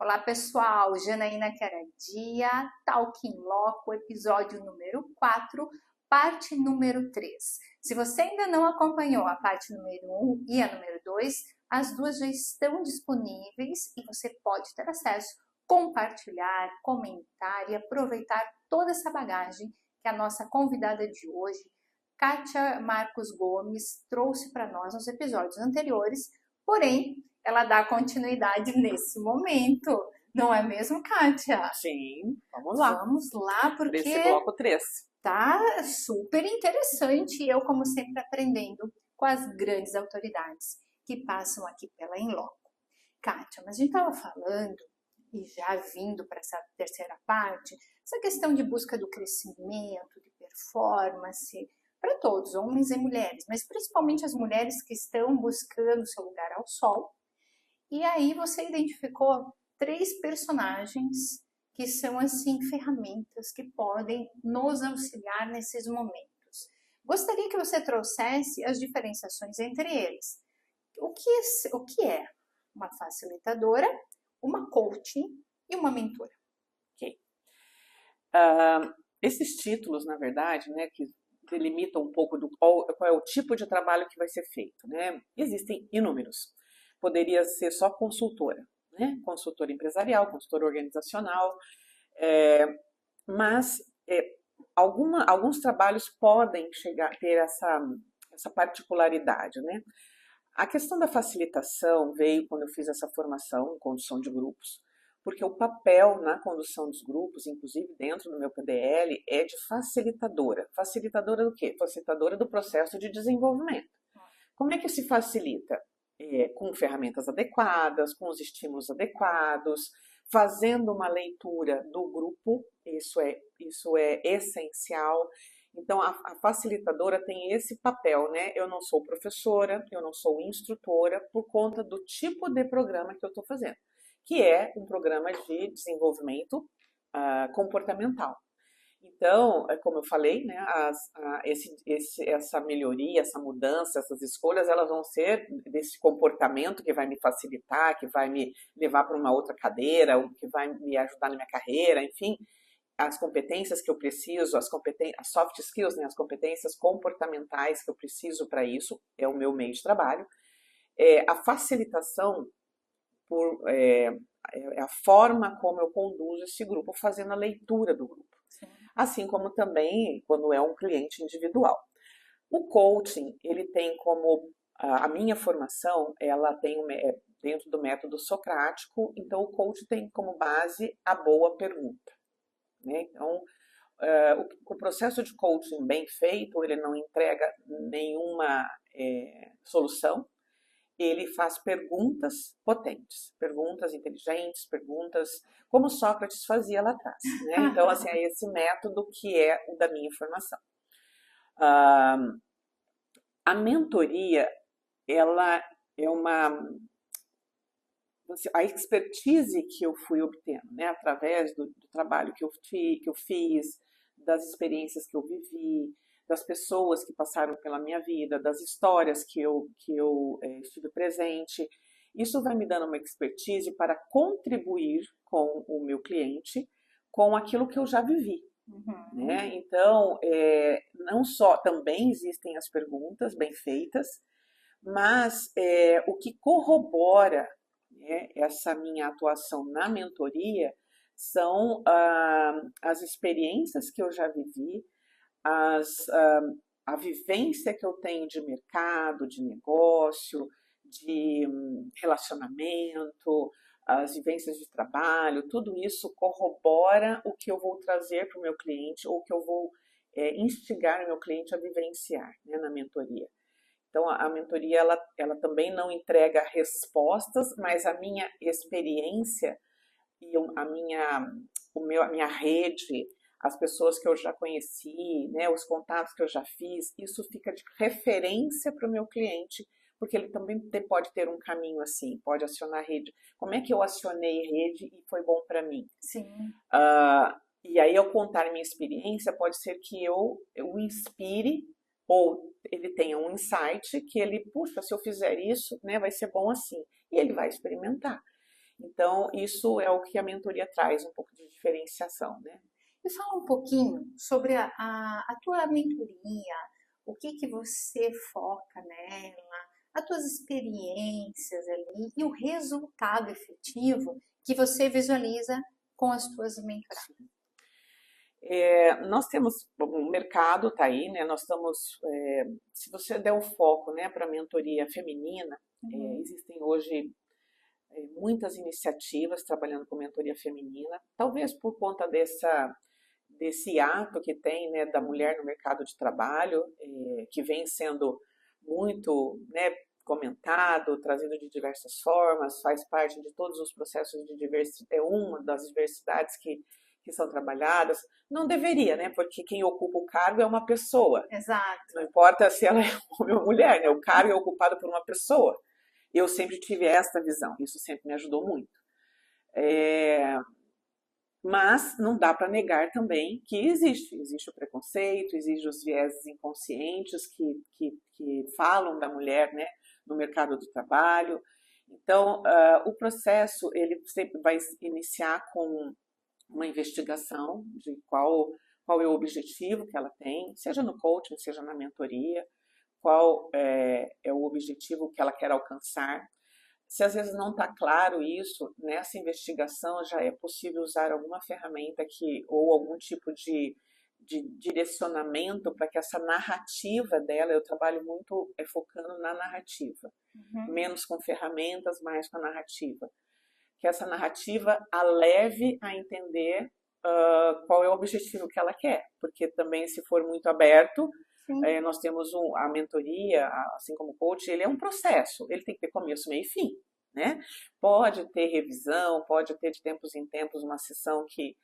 Olá pessoal, Janaína Queradia, Talk in Loco, episódio número 4, parte número 3. Se você ainda não acompanhou a parte número 1 e a número 2, as duas já estão disponíveis e você pode ter acesso, compartilhar, comentar e aproveitar toda essa bagagem que a nossa convidada de hoje, Kátia Marcos Gomes, trouxe para nós nos episódios anteriores, porém, ela dá continuidade nesse momento, não é mesmo, Kátia? Sim, vamos lá. Vamos lá, porque Esse bloco 3. tá super interessante e eu, como sempre, aprendendo com as grandes autoridades que passam aqui pela Inloco. Kátia, mas a gente estava falando, e já vindo para essa terceira parte, essa questão de busca do crescimento, de performance, para todos, homens e mulheres, mas principalmente as mulheres que estão buscando seu lugar ao sol. E aí você identificou 3 personagens que são, assim, ferramentas que podem nos auxiliar nesses momentos. Gostaria que você trouxesse as diferenciações entre eles. O que é uma facilitadora, uma coaching e uma mentora? Ok. Esses títulos, na verdade, né, que delimitam um pouco do qual é o tipo de trabalho que vai ser feito, né? Existem inúmeros. Poderia ser só consultora, né? Consultora empresarial, consultora organizacional, mas alguns trabalhos podem chegar a ter essa particularidade, né? A questão da facilitação veio quando eu fiz essa formação em condução de grupos, porque o papel na condução dos grupos, inclusive dentro do meu PDL, é de facilitadora. Facilitadora do quê? Facilitadora do processo de desenvolvimento. Como é que se facilita? Com ferramentas adequadas, com os estímulos adequados, fazendo uma leitura do grupo, isso é essencial. Então, a facilitadora tem esse papel, né? Eu não sou professora, eu não sou instrutora, por conta do tipo de programa que eu estou fazendo, que é um programa de desenvolvimento comportamental. Então, como eu falei, né, essa melhoria, essa mudança, essas escolhas, elas vão ser desse comportamento que vai me facilitar, que vai me levar para uma outra cadeira, que vai me ajudar na minha carreira, enfim, as competências que eu preciso, as soft skills, né, as competências comportamentais que eu preciso para isso, é o meu meio de trabalho. A facilitação é a forma como eu conduzo esse grupo, fazendo a leitura do grupo. Sim. Assim como também quando é um cliente individual. O coaching, ele tem como, a minha formação, ela tem dentro do método socrático, então o coaching tem como base a boa pergunta, né? Então, o processo de coaching bem feito, ele não entrega nenhuma solução, ele faz perguntas potentes, perguntas inteligentes, perguntas como Sócrates fazia lá atrás, né? Então, assim, é esse método que é o da minha formação. A mentoria, ela é a expertise que eu fui obtendo, né, através do trabalho que eu fiz, das experiências que eu vivi, das pessoas que passaram pela minha vida, das histórias que eu estive presente. Isso vai me dando uma expertise para contribuir com o meu cliente com aquilo que eu já vivi. Uhum. Né? Então, não só também existem as perguntas bem feitas, mas o que corrobora, né, essa minha atuação na mentoria são as experiências que eu já vivi, a vivência que eu tenho de mercado, de negócio, de relacionamento, as vivências de trabalho, tudo isso corrobora o que eu vou trazer para o meu cliente ou que eu vou instigar o meu cliente a vivenciar, né, na mentoria. Então, a mentoria, ela também não entrega respostas, mas a minha experiência e a minha rede, as pessoas que eu já conheci, né, os contatos que eu já fiz, isso fica de referência para o meu cliente, porque ele também pode ter um caminho assim, pode acionar a rede. Como é que eu acionei rede e foi bom para mim? Sim. E aí, ao contar minha experiência, pode ser que eu o inspire ou ele tenha um insight que ele, puxa, se eu fizer isso, né, vai ser bom assim. E ele vai experimentar. Então, isso é o que a mentoria traz, um pouco de diferenciação, né? Me fala um pouquinho sobre a tua mentoria, o que que você foca nela, as tuas experiências ali e o resultado efetivo que você visualiza com as tuas mentoradas. Nós temos, o mercado está aí, né? Nós estamos, se você der um foco, né, para a mentoria feminina, existem hoje muitas iniciativas trabalhando com mentoria feminina, talvez por conta desse ato que tem, né, da mulher no mercado de trabalho, que vem sendo muito, né, comentado, trazido de diversas formas, faz parte de todos os processos de diversidade, é uma das diversidades que são trabalhadas. Não deveria, né, porque quem ocupa o cargo é uma pessoa. Exato. Não importa se ela é homem ou mulher, né, o cargo é ocupado por uma pessoa. Eu sempre tive esta visão, isso sempre me ajudou muito. Mas não dá para negar também que existe o preconceito, existem os vieses inconscientes que falam da mulher, né, no mercado do trabalho. Então, o processo ele sempre vai iniciar com uma investigação de qual é o objetivo que ela tem, seja no coaching, seja na mentoria, qual é o objetivo que ela quer alcançar. Se às vezes não está claro isso, nessa investigação já é possível usar alguma ferramenta ou algum tipo de direcionamento para que essa narrativa dela, eu trabalho muito focando na narrativa, menos com ferramentas, mais com a narrativa. Que essa narrativa a leve a entender qual é o objetivo que ela quer, porque também se for muito aberto, nós temos a mentoria, assim como o coach, ele é um processo, ele tem que ter começo, meio e fim, né? Pode ter revisão, pode ter de tempos em tempos uma sessão que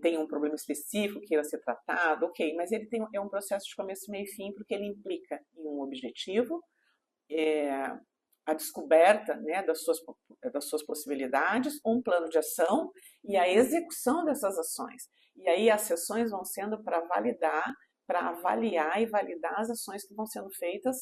tem um problema específico, queira ser tratado, ok, mas ele é um processo de começo, meio e fim, porque ele implica em um objetivo, a descoberta, né, das suas possibilidades, um plano de ação e a execução dessas ações. E aí as sessões vão sendo para validar, para avaliar e validar as ações que vão sendo feitas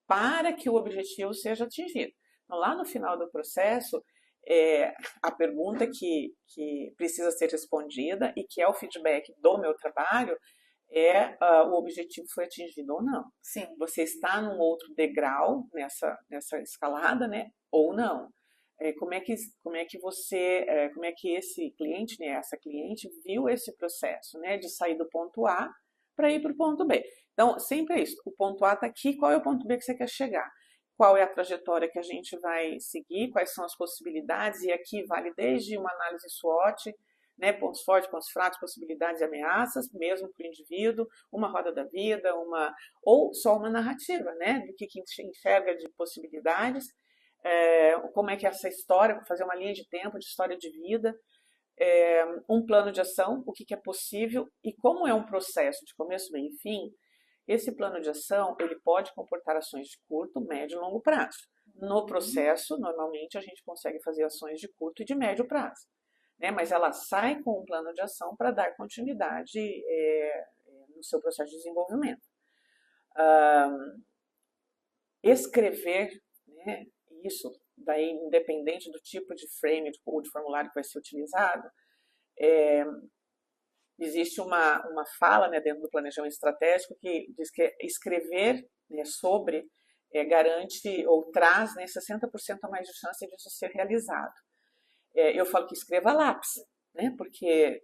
para que o objetivo seja atingido. Então, lá no final do processo, a pergunta que precisa ser respondida e que é o feedback do meu trabalho o objetivo foi atingido ou não. Sim. Você está num outro degrau nessa escalada, né? Ou não. Como é que esse cliente, né, essa cliente viu esse processo, né, de sair do ponto A para ir para o ponto B. Então, sempre é isso. O ponto A está aqui, qual é o ponto B que você quer chegar? Qual é a trajetória que a gente vai seguir? Quais são as possibilidades? E aqui vale desde uma análise SWOT, né, pontos fortes, pontos fracos, possibilidades e ameaças, mesmo para o indivíduo, uma roda da vida, ou só uma narrativa, né, do que enxerga de possibilidades, como é que é essa história, fazer uma linha de tempo, de história de vida, um plano de ação, o que é possível, e como é um processo de começo, meio e fim, esse plano de ação ele pode comportar ações de curto, médio e longo prazo. No processo, normalmente, a gente consegue fazer ações de curto e de médio prazo. Né, mas ela sai com um plano de ação para dar continuidade no seu processo de desenvolvimento. Escrever, né, isso, daí independente do tipo de frame ou de formulário que vai ser utilizado, existe uma fala, né, dentro do planejamento estratégico que diz que escrever, né, sobre garante ou traz, né, 60% a mais de chance disso ser realizado. Eu falo que escreva a lápis, né? Porque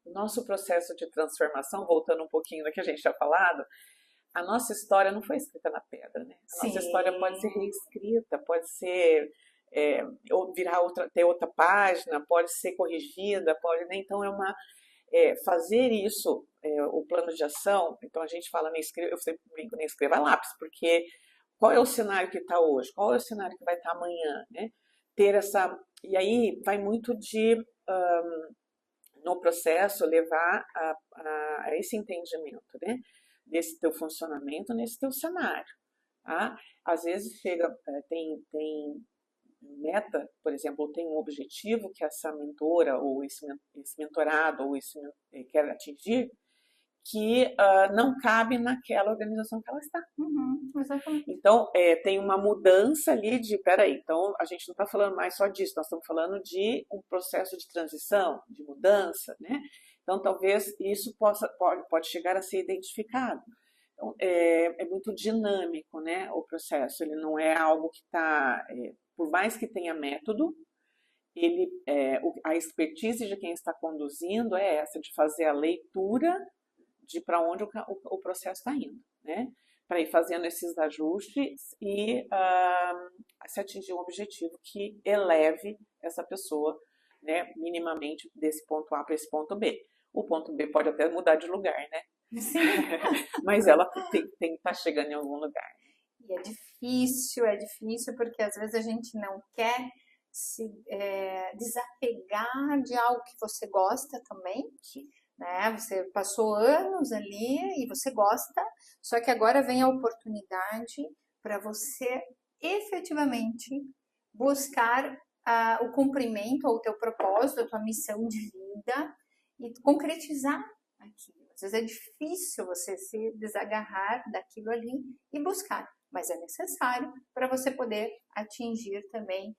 o nosso processo de transformação, voltando um pouquinho do que a gente tinha falado, a nossa história não foi escrita na pedra, né? A nossa história pode ser reescrita, pode ser ter outra página, pode ser corrigida, né? Então fazer isso, o plano de ação. Então a gente fala, eu sempre brinco, nem escreva a lápis, porque qual é o cenário que está hoje? Qual é o cenário que vai estar amanhã, né? E aí vai muito no processo, levar a esse entendimento, né? Desse teu funcionamento, nesse teu cenário. Tá? Às vezes tem meta, por exemplo, tem um objetivo que essa mentora, ou esse mentorado, ou quer atingir, que não cabe naquela organização que ela está. Exatamente. Então, tem uma mudança ali de, peraí, então a gente não está falando mais só disso, nós estamos falando de um processo de transição, de mudança, né? Então, talvez isso pode chegar a ser identificado. Então, é muito dinâmico, né, o processo, ele não é algo que está, por mais que tenha método, a expertise de quem está conduzindo é essa, de fazer a leitura de para onde o processo está indo, né? Para ir fazendo esses ajustes e se atingir um objetivo que eleve essa pessoa, né, minimamente desse ponto A para esse ponto B. O ponto B pode até mudar de lugar, né? Sim. Mas ela tem que estar chegando em algum lugar. E é difícil porque às vezes a gente não quer se desapegar de algo que você gosta também. Sim. Né? Você passou anos ali e você gosta, só que agora vem a oportunidade para você efetivamente buscar o cumprimento ou o teu propósito, a tua missão de vida e concretizar aquilo. Às vezes é difícil você se desagarrar daquilo ali e buscar, mas é necessário para você poder atingir também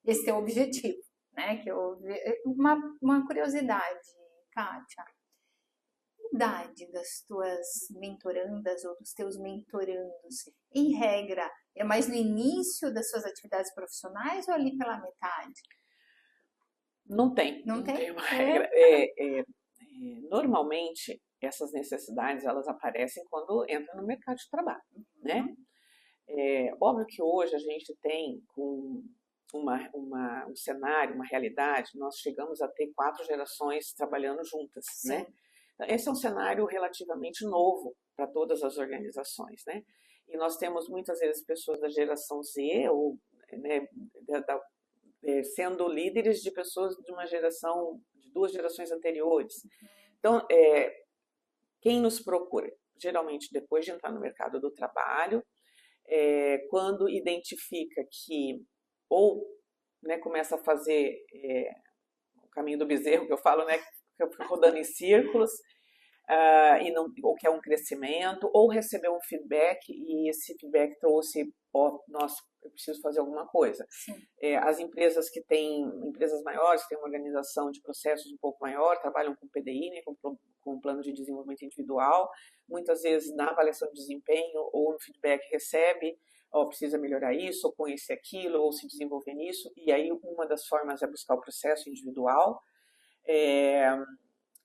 esse teu objetivo, né? Que uma curiosidade, Kátia, a idade das tuas mentorandas ou dos teus mentorandos, em regra, é mais no início das suas atividades profissionais ou ali pela metade? Não tem uma regra. Normalmente, essas necessidades, elas aparecem quando entra no mercado de trabalho, né? Óbvio que hoje a gente tem com um cenário, uma realidade, nós chegamos a ter 4 gerações trabalhando juntas, né? Então, esse é um cenário relativamente novo para todas as organizações, né? E nós temos muitas vezes pessoas da geração Z, ou, né, sendo líderes de pessoas de uma geração, de 2 gerações anteriores. Então, quem nos procura? Geralmente depois de entrar no mercado do trabalho, quando identifica que ou, né, começa a fazer o caminho do bezerro, que eu falo, né, que eu fico rodando em círculos, ou quer um crescimento, ou recebeu um feedback e esse feedback trouxe, nossa, eu preciso fazer alguma coisa. As empresas que têm, empresas maiores, que têm uma organização de processos um pouco maior, trabalham com PDI, né, com plano de desenvolvimento individual, muitas vezes na avaliação de desempenho ou no feedback recebe, precisa melhorar isso, ou conhecer aquilo, ou se desenvolver nisso, e aí uma das formas é buscar o processo individual.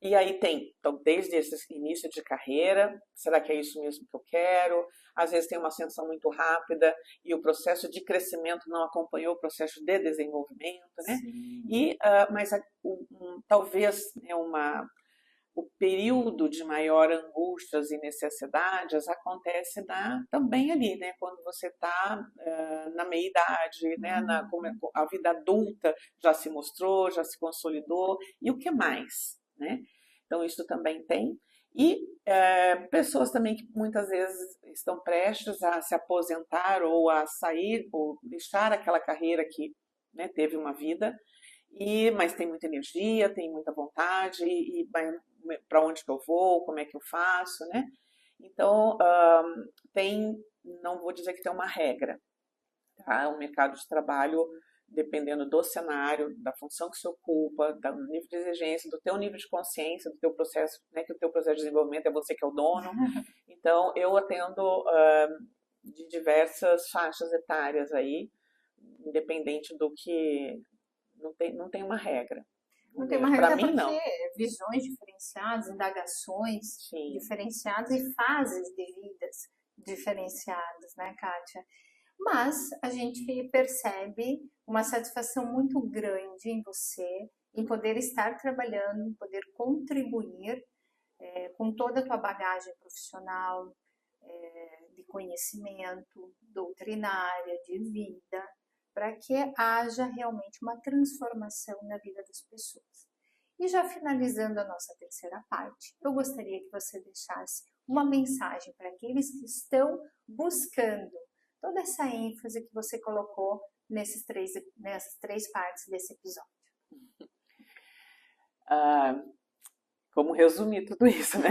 E aí tem, então, desde esse início de carreira, será que é isso mesmo que eu quero? Às vezes tem uma ascensão muito rápida e o processo de crescimento não acompanhou o processo de desenvolvimento, né? Mas talvez o período de maior angústias e necessidades acontece também ali, né? Quando você está na meia-idade, né? A vida adulta já se mostrou, já se consolidou, e o que mais? Né? Então, isso também tem. E pessoas também que muitas vezes estão prestes a se aposentar ou a sair ou deixar aquela carreira que, né, teve uma vida, mas tem muita energia, tem muita vontade, e para onde que eu vou, como é que eu faço, né? Então, não vou dizer que tem uma regra, tá? O mercado de trabalho, dependendo do cenário, da função que se ocupa, do nível de exigência, do teu nível de consciência, do teu processo, né, que o teu processo de desenvolvimento é você que é o dono. Então, eu atendo de diversas faixas etárias aí, independente do que... Não tem uma regra. Não tem uma regra para mim, porque não. Visões diferenciadas, indagações diferenciadas e fases de vidas diferenciadas, né, Kátia? Mas a gente percebe uma satisfação muito grande em você, em poder estar trabalhando, em poder contribuir com toda a tua bagagem profissional, de conhecimento, doutrinária, de vida, para que haja realmente uma transformação na vida das pessoas. E já finalizando a nossa terceira parte, eu gostaria que você deixasse uma mensagem para aqueles que estão buscando toda essa ênfase que você colocou nessas três partes desse episódio. Como resumir tudo isso, né?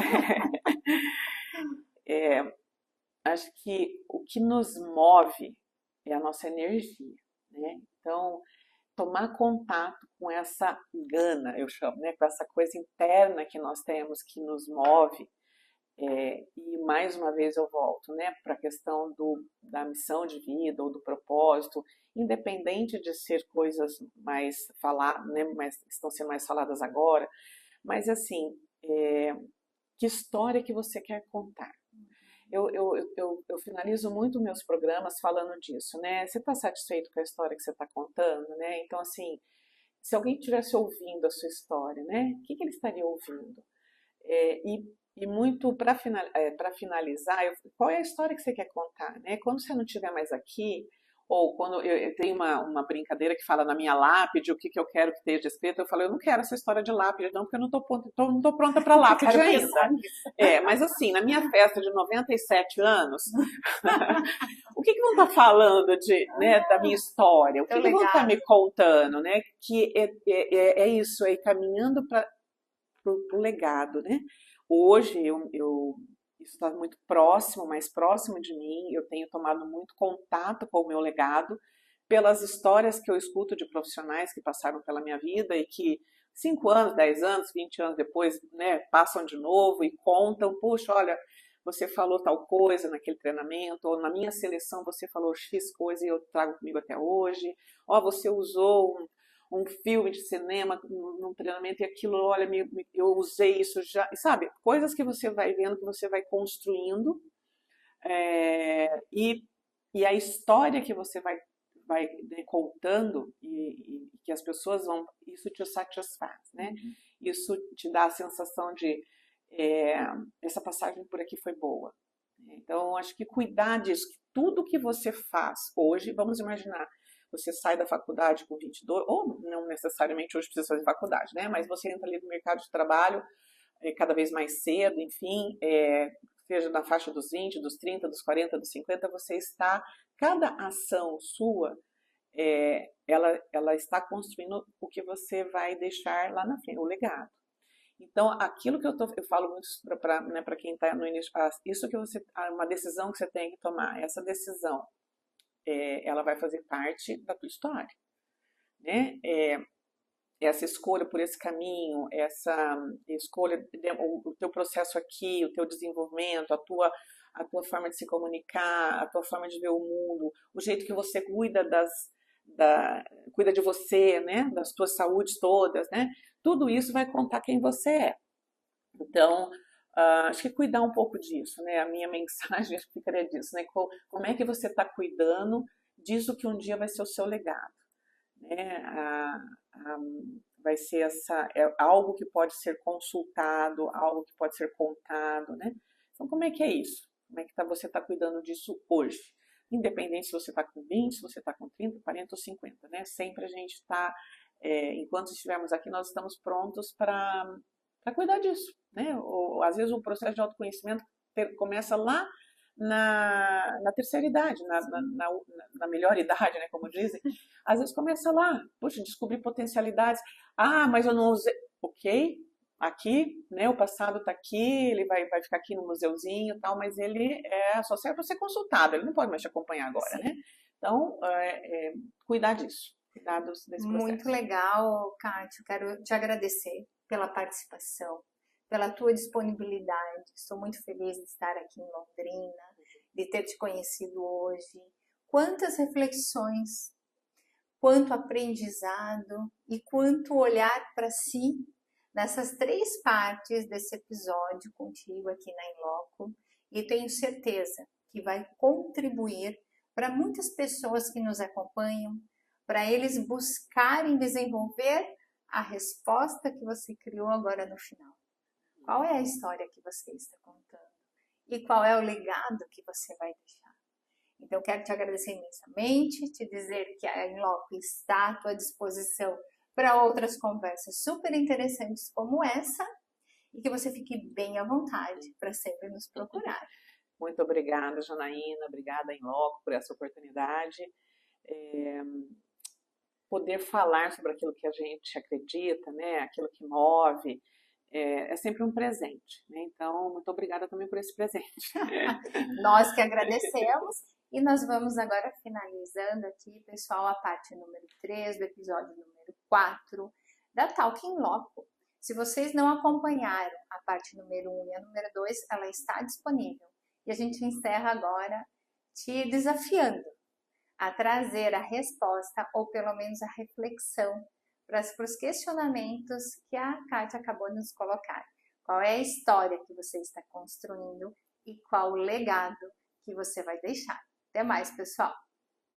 Acho que o que nos move é a nossa energia, né? Então, tomar contato com essa gana, eu chamo, né? Com essa coisa interna que nós temos que nos move. E mais uma vez eu volto, né, para a questão da missão de vida ou do propósito, independente de ser coisas mais faladas, né, estão sendo mais faladas agora, mas assim, que história que você quer contar? Eu finalizo muito meus programas falando disso, né? Você está satisfeito com a história que você está contando, né? Então, assim, se alguém estivesse ouvindo a sua história, né? O que ele estaria ouvindo? E muito para finalizar, qual é a história que você quer contar, né? Quando você não estiver mais aqui, ou quando eu tenho uma brincadeira que fala na minha lápide, o que eu quero que esteja escrito, eu falo, eu não quero essa história de lápide, não, porque eu não tô pronta para lápide ainda. Mas assim, na minha festa de 97 anos, o que vão estar falando né, da minha história? O que vão estar me contando, né? Que é isso, é ir caminhando para o legado, né? Hoje isso está muito próximo, mais próximo de mim, eu tenho tomado muito contato com o meu legado pelas histórias que eu escuto de profissionais que passaram pela minha vida e que 5 anos, 10 anos, 20 anos depois, né, passam de novo e contam, puxa, olha, você falou tal coisa naquele treinamento, ou na minha seleção você falou X coisa e eu trago comigo até hoje, ó, você usou um filme de cinema num treinamento e aquilo, olha, eu usei isso já, sabe? Coisas que você vai vendo, que você vai construindo e a história que você vai contando e que as pessoas vão, isso te satisfaz, né? Isso te dá a sensação de essa passagem por aqui foi boa. Então, acho que cuidar disso, que tudo que você faz hoje, vamos imaginar, você sai da faculdade com 22, ou não necessariamente hoje precisa fazer faculdade, né? Mas você entra ali no mercado de trabalho cada vez mais cedo, enfim, seja na faixa dos 20, dos 30, dos 40, dos 50, você está, cada ação sua, ela está construindo o que você vai deixar lá na frente, o legado. Então, aquilo que eu falo muito para quem está no início, isso que uma decisão que você tem que tomar, essa decisão, ela vai fazer parte da tua história, né? Essa escolha por esse caminho, essa escolha, o teu processo aqui, o teu desenvolvimento, a tua forma de se comunicar, a tua forma de ver o mundo, o jeito que você cuida cuida de você, né? Das tuas saúdes todas, né? Tudo isso vai contar quem você é. Então, acho que cuidar um pouco disso, né? A minha mensagem ficaria disso, né? Como é que você está cuidando disso que um dia vai ser o seu legado, né? Vai ser algo que pode ser consultado, algo que pode ser contado, né? Então, como é que é isso? Como é que você está cuidando disso hoje? Independente se você está com 20, se você está com 30, 40 ou 50, né? Sempre a gente está, enquanto estivermos aqui, nós estamos prontos para cuidar disso, né? Às vezes o processo de autoconhecimento começa lá na terceira idade, na melhor idade, né, como dizem. Às vezes começa lá, puxa, descobrir potencialidades. Mas eu não usei. Ok, aqui, né, o passado está aqui, ele vai ficar aqui no museuzinho e tal, mas ele só serve para ser consultado, ele não pode mais te acompanhar agora, sim, né? Então, cuidar disso, cuidar desse processo. Muito legal, Kátia, quero te agradecer pela participação, pela tua disponibilidade. Estou muito feliz de estar aqui em Londrina, de ter te conhecido hoje. Quantas reflexões, quanto aprendizado e quanto olhar para si nessas 3 partes desse episódio contigo aqui na Inloco. E tenho certeza que vai contribuir para muitas pessoas que nos acompanham, para eles buscarem desenvolver a resposta que você criou agora no final. Qual é a história que você está contando? E qual é o legado que você vai deixar? Então, quero te agradecer imensamente, te dizer que a Inloco está à tua disposição para outras conversas super interessantes como essa e que você fique bem à vontade para sempre nos procurar. Muito obrigada, Janaína, obrigada, Inloco, por essa oportunidade. Poder falar sobre aquilo que a gente acredita, né? Aquilo que move, é sempre um presente, né? Então, muito obrigada também por esse presente. Nós que agradecemos. E nós vamos agora finalizando aqui, pessoal, a parte número 3 do episódio número 4 da Talk in Loco. Se vocês não acompanharam a parte número 1 e a número 2, ela está disponível. E a gente encerra agora te desafiando a trazer a resposta, ou pelo menos a reflexão, para os questionamentos que a Kátia acabou de nos colocar. Qual é a história que você está construindo e qual o legado que você vai deixar. Até mais, pessoal!